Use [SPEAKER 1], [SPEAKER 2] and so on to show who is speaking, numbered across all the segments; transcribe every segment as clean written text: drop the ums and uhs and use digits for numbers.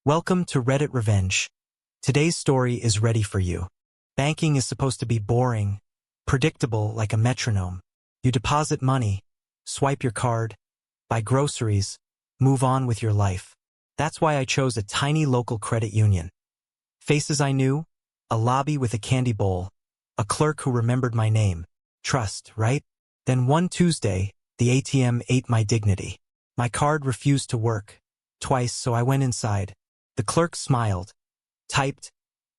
[SPEAKER 1] Welcome to Reddit Revenge. Today's story is ready for you. Banking is supposed to be boring, predictable like a metronome. You deposit money, swipe your card, buy groceries, move on with your life. That's why I chose a tiny local credit union. Faces I knew, a lobby with a candy bowl, a clerk who remembered my name. Trust, right? Then one Tuesday, the ATM ate my dignity. My card refused to work. Twice, so I went inside. The clerk smiled, typed,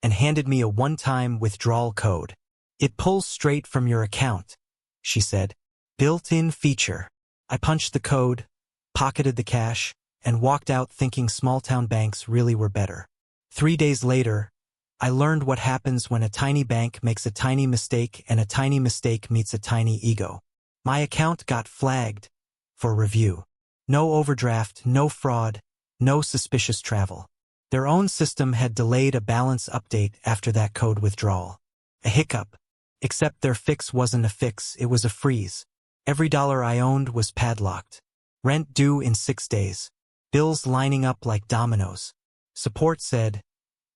[SPEAKER 1] and handed me a one-time withdrawal code. "It pulls straight from your account," she said. "Built-in feature." I punched the code, pocketed the cash, and walked out thinking small-town banks really were better. 3 days later, I learned what happens when a tiny bank makes a tiny mistake and a tiny mistake meets a tiny ego. My account got flagged for review. No overdraft, no fraud, no suspicious travel. Their own system had delayed a balance update after that code withdrawal. A hiccup. Except their fix wasn't a fix, it was a freeze. Every dollar I owned was padlocked. Rent due in 6 days. Bills lining up like dominoes. Support said,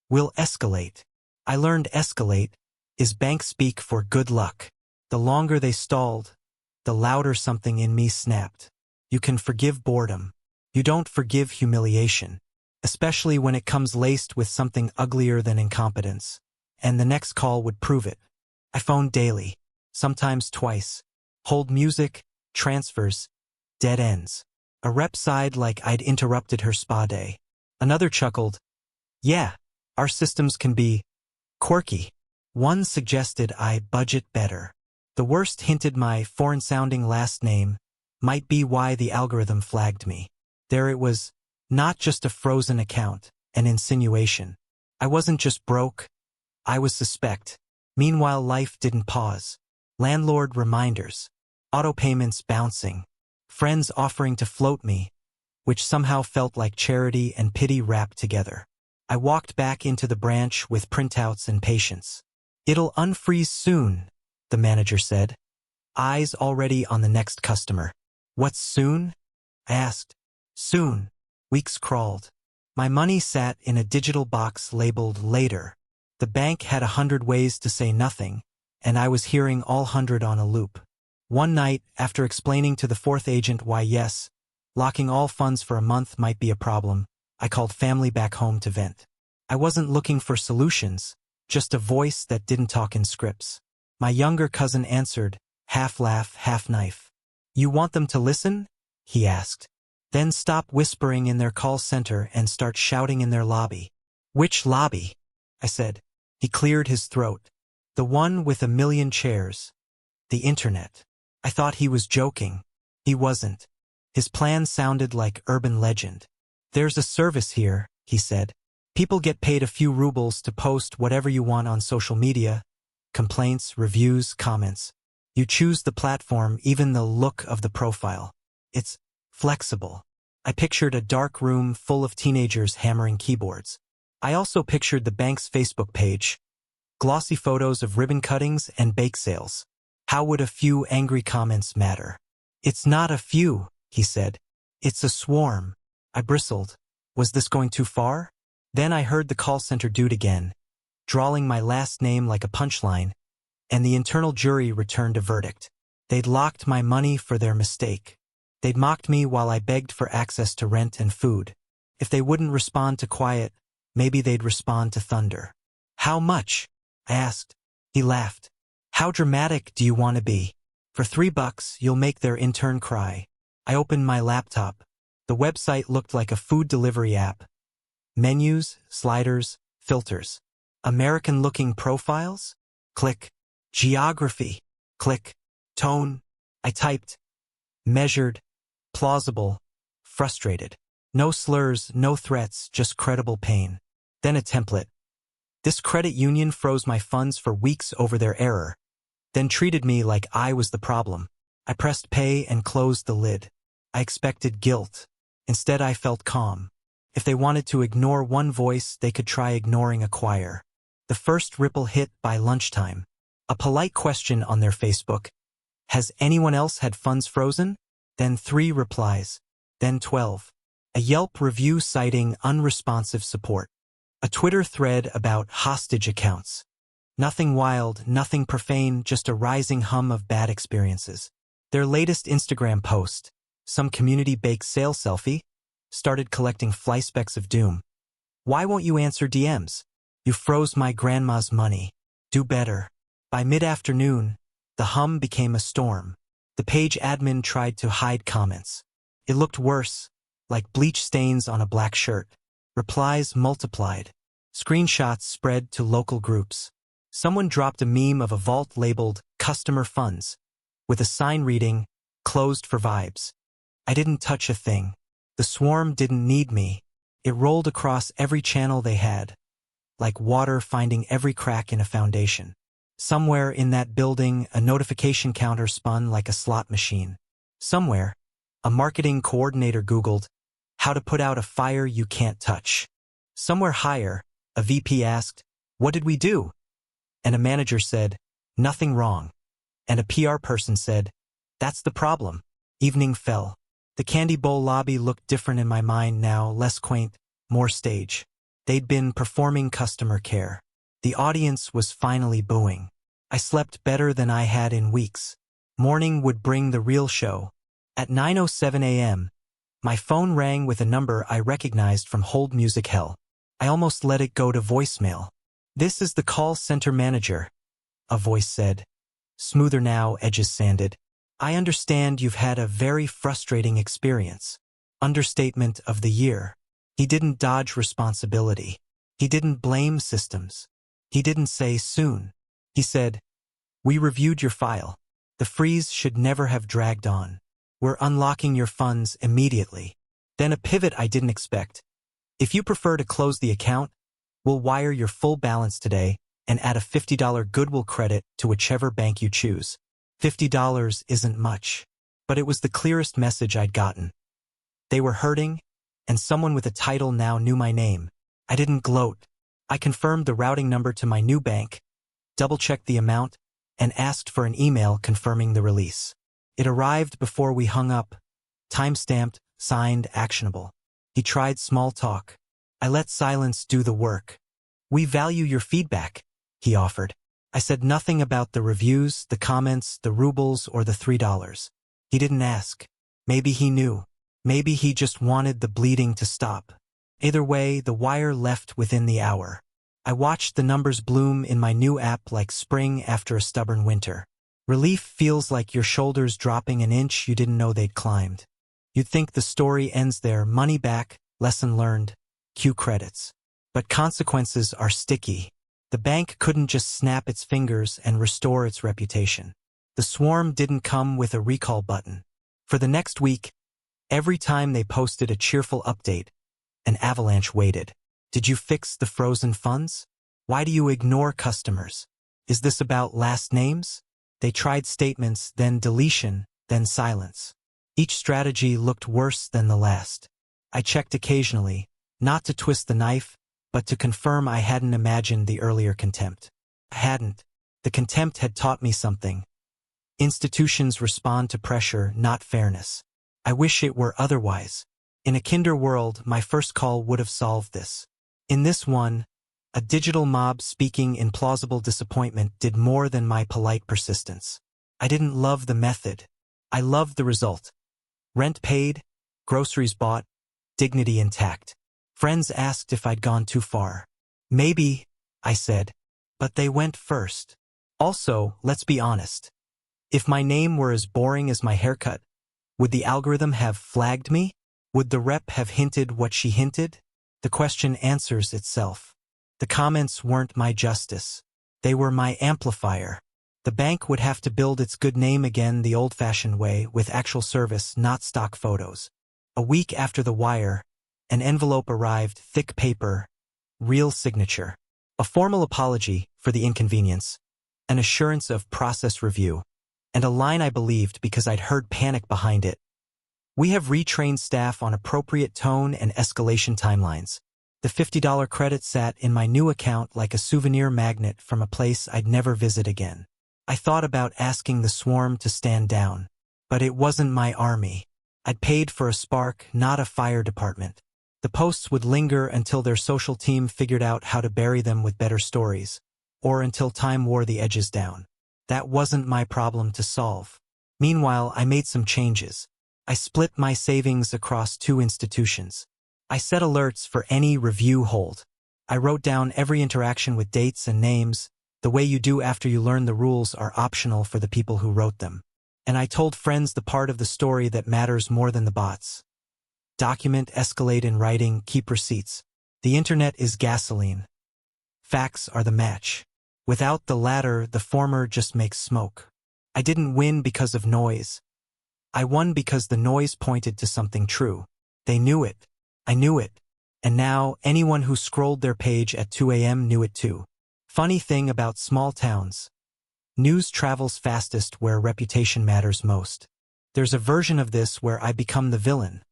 [SPEAKER 1] "We'll escalate." I learned escalate is bank speak for good luck. The longer they stalled, the louder something in me snapped. You can forgive boredom. You don't forgive humiliation. Especially when it comes laced with something uglier than incompetence. And the next call would prove it. I phoned daily, sometimes twice. Hold music, transfers, dead ends. A rep sighed like I'd interrupted her spa day. Another chuckled, "Yeah, our systems can be quirky." One suggested I budget better. The worst hinted my foreign-sounding last name might be why the algorithm flagged me. There it was. Not just a frozen account, an insinuation. I wasn't just broke, I was suspect. Meanwhile, life didn't pause. Landlord reminders, auto payments bouncing, friends offering to float me, which somehow felt like charity and pity wrapped together. I walked back into the branch with printouts and patience. "It'll unfreeze soon," the manager said. Eyes already on the next customer. "What's soon?" I asked. "Soon." Weeks crawled. My money sat in a digital box labeled later. The bank had 100 ways to say nothing, and I was hearing all 100 on a loop. One night, after explaining to the fourth agent why yes, locking all funds for a month might be a problem, I called family back home to vent. I wasn't looking for solutions, just a voice that didn't talk in scripts. My younger cousin answered, half laugh, half knife. "You want them to listen?" he asked. "Then stop whispering in their call center and start shouting in their lobby." "Which lobby?" I said. He cleared his throat. "The one with a million chairs. The internet." I thought he was joking. He wasn't. His plan sounded like urban legend. "There's a service here," he said. "People get paid a few rubles to post whatever you want on social media. Complaints, reviews, comments. You choose the platform, even the look of the profile. It's flexible." I pictured a dark room full of teenagers hammering keyboards. I also pictured the bank's Facebook page. Glossy photos of ribbon cuttings and bake sales. How would a few angry comments matter? "It's not a few," he said. "It's a swarm." I bristled. Was this going too far? Then I heard the call center dude again, drawling my last name like a punchline, and the internal jury returned a verdict. They'd locked my money for their mistake. They'd mocked me while I begged for access to rent and food. If they wouldn't respond to quiet, maybe they'd respond to thunder. "How much?" I asked. He laughed. "How dramatic do you want to be? For $3, you'll make their intern cry." I opened my laptop. The website looked like a food delivery app. Menus, sliders, filters. American-looking profiles? Click. Geography. Click. Tone. I typed. Measured. Plausible. Frustrated. No slurs, no threats, just credible pain. Then a template. This credit union froze my funds for weeks over their error, then treated me like I was the problem. I pressed pay and closed the lid. I expected guilt. Instead, I felt calm. If they wanted to ignore one voice, they could try ignoring a choir. The first ripple hit by lunchtime. A polite question on their Facebook. "Has anyone else had funds frozen?" Then 3 replies. Then 12. A Yelp review citing unresponsive support. A Twitter thread about hostage accounts. Nothing wild, nothing profane, just a rising hum of bad experiences. Their latest Instagram post, some community bake sale selfie, started collecting flyspecs of doom. Why won't you answer DMs? You froze my grandma's money. Do better. By mid-afternoon, the hum became a storm. The page admin tried to hide comments. It looked worse, like bleach stains on a black shirt. Replies multiplied. Screenshots spread to local groups. Someone dropped a meme of a vault labeled Customer Funds, with a sign reading, Closed for Vibes. I didn't touch a thing. The swarm didn't need me. It rolled across every channel they had, like water finding every crack in a foundation. Somewhere in that building, a notification counter spun like a slot machine. Somewhere, a marketing coordinator Googled, how to put out a fire you can't touch. Somewhere higher, a VP asked, what did we do? And a manager said, nothing wrong. And a PR person said, that's the problem. Evening fell. The Candy Bowl lobby looked different in my mind now, less quaint, more stage. They'd been performing customer care. The audience was finally booing. I slept better than I had in weeks. Morning would bring the real show. At 9:07 a.m., my phone rang with a number I recognized from hold music hell. I almost let it go to voicemail. This is the call center manager, a voice said. Smoother now, edges sanded. I understand you've had a very frustrating experience. Understatement of the year. He didn't dodge responsibility. He didn't blame systems. He didn't say soon. He said, we reviewed your file. The freeze should never have dragged on. We're unlocking your funds immediately. Then a pivot I didn't expect. If you prefer to close the account, we'll wire your full balance today and add a $50 goodwill credit to whichever bank you choose. $50 isn't much, but it was the clearest message I'd gotten. They were hurting, and someone with a title now knew my name. I didn't gloat. I confirmed the routing number to my new bank, double-checked the amount, and asked for an email confirming the release. It arrived before we hung up, time-stamped, signed, actionable. He tried small talk. I let silence do the work. We value your feedback, he offered. I said nothing about the reviews, the comments, the rubles, or the $3. He didn't ask. Maybe he knew. Maybe he just wanted the bleeding to stop. Either way, the wire left within the hour. I watched the numbers bloom in my new app like spring after a stubborn winter. Relief feels like your shoulders dropping an inch you didn't know they'd climbed. You'd think the story ends there, money back, lesson learned, cue credits. But consequences are sticky. The bank couldn't just snap its fingers and restore its reputation. The swarm didn't come with a recall button. For the next week, every time they posted a cheerful update, an avalanche waited. Did you fix the frozen funds? Why do you ignore customers? Is this about last names? They tried statements, then deletion, then silence. Each strategy looked worse than the last. I checked occasionally, not to twist the knife, but to confirm I hadn't imagined the earlier contempt. I hadn't. The contempt had taught me something. Institutions respond to pressure, not fairness. I wish it were otherwise. In a kinder world, my first call would have solved this. In this one, a digital mob speaking in plausible disappointment did more than my polite persistence. I didn't love the method. I loved the result. Rent paid, groceries bought, dignity intact. Friends asked if I'd gone too far. Maybe, I said, but they went first. Also, let's be honest. If my name were as boring as my haircut, would the algorithm have flagged me? Would the rep have hinted what she hinted? The question answers itself. The comments weren't my justice. They were my amplifier. The bank would have to build its good name again the old-fashioned way, with actual service, not stock photos. A week after the wire, an envelope arrived, thick paper, real signature. A formal apology for the inconvenience, an assurance of process review, and a line I believed because I'd heard panic behind it. We have retrained staff on appropriate tone and escalation timelines. The $50 credit sat in my new account like a souvenir magnet from a place I'd never visit again. I thought about asking the swarm to stand down, but it wasn't my army. I'd paid for a spark, not a fire department. The posts would linger until their social team figured out how to bury them with better stories, or until time wore the edges down. That wasn't my problem to solve. Meanwhile, I made some changes. I split my savings across 2 institutions. I set alerts for any review hold. I wrote down every interaction with dates and names. The way you do after you learn the rules are optional for the people who wrote them. And I told friends the part of the story that matters more than the bots. Document, escalate in writing, keep receipts. The internet is gasoline. Facts are the match. Without the latter, the former just makes smoke. I didn't win because of noise. I won because the noise pointed to something true. They knew it. I knew it. And now, anyone who scrolled their page at 2 a.m. knew it too. Funny thing about small towns. News travels fastest where reputation matters most. There's a version of this where I become the villain.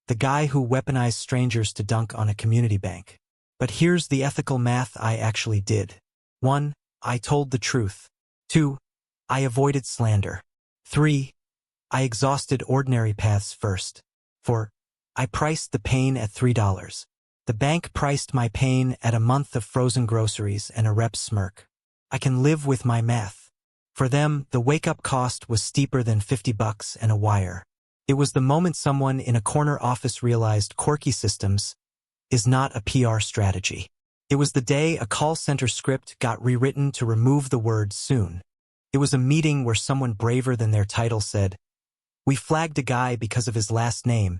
[SPEAKER 1] The guy who weaponized strangers to dunk on a community bank. But here's the ethical math I actually did. 1. I told the truth. 2. I avoided slander. 3. I exhausted ordinary paths first. 4. I priced the pain at $3. The bank priced my pain at a month of frozen groceries and a rep's smirk. I can live with my math. For them, the wake-up cost was steeper than $50 and a wire. It was the moment someone in a corner office realized quirky systems is not a PR strategy. It was the day a call center script got rewritten to remove the word soon. It was a meeting where someone braver than their title said, "We flagged a guy because of his last name,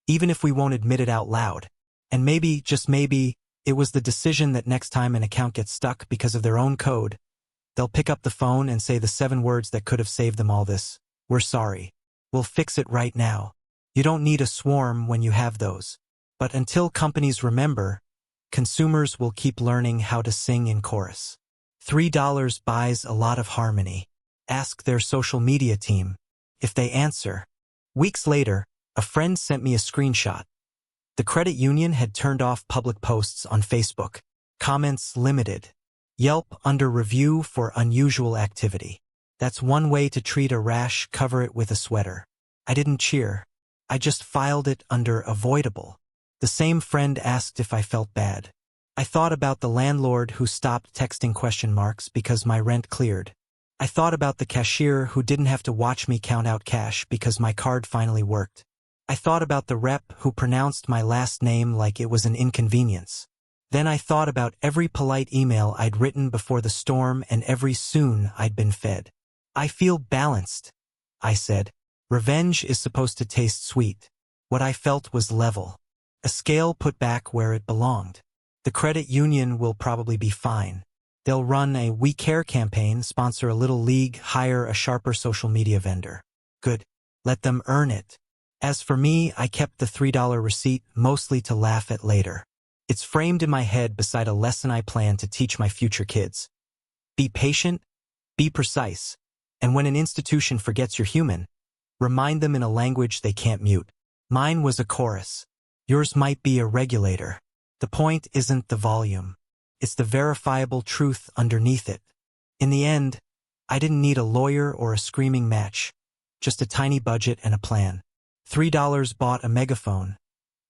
[SPEAKER 1] even if we won't admit it out loud." And maybe, just maybe, it was the decision that next time an account gets stuck because of their own code, they'll pick up the phone and say the 7 words that could have saved them all this. "We're sorry. We'll fix it right now." You don't need a swarm when you have those. But until companies remember, consumers will keep learning how to sing in chorus. $3 buys a lot of harmony. Ask their social media team. If they answer. Weeks later, a friend sent me a screenshot. The credit union had turned off public posts on Facebook. Comments limited. Yelp under review for unusual activity. That's one way to treat a rash, cover it with a sweater. I didn't cheer. I just filed it under avoidable. The same friend asked if I felt bad. I thought about the landlord who stopped texting question marks because my rent cleared. I thought about the cashier who didn't have to watch me count out cash because my card finally worked. I thought about the rep who pronounced my last name like it was an inconvenience. Then I thought about every polite email I'd written before the storm and every soon I'd been fed. I feel balanced, I said. Revenge is supposed to taste sweet. What I felt was level. A scale put back where it belonged. The credit union will probably be fine. They'll run a We Care campaign, sponsor a little league, hire a sharper social media vendor. Good. Let them earn it. As for me, I kept the $3 receipt, mostly to laugh at later. It's framed in my head beside a lesson I plan to teach my future kids. Be patient, be precise, and when an institution forgets you're human, remind them in a language they can't mute. Mine was a chorus. Yours might be a regulator. The point isn't the volume. It's the verifiable truth underneath it. In the end, I didn't need a lawyer or a screaming match, just a tiny budget and a plan. $3 bought a megaphone.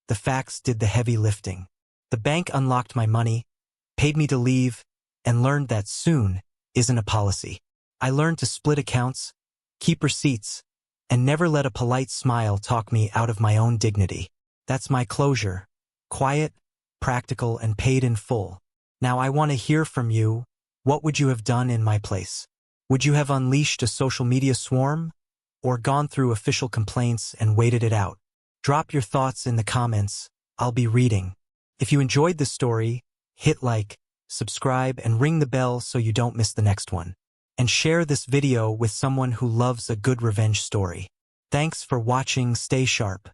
[SPEAKER 1] The facts did the heavy lifting. The bank unlocked my money, paid me to leave, and learned that soon isn't a policy. I learned to split accounts, keep receipts, and never let a polite smile talk me out of my own dignity. That's my closure. Quiet, practical, and paid in full. Now I want to hear from you. What would you have done in my place? Would you have unleashed a social media swarm? Or gone through official complaints and waited it out? Drop your thoughts in the comments. I'll be reading. If you enjoyed this story, hit like, subscribe, and ring the bell so you don't miss the next one. And share this video with someone who loves a good revenge story. Thanks for watching. Stay sharp.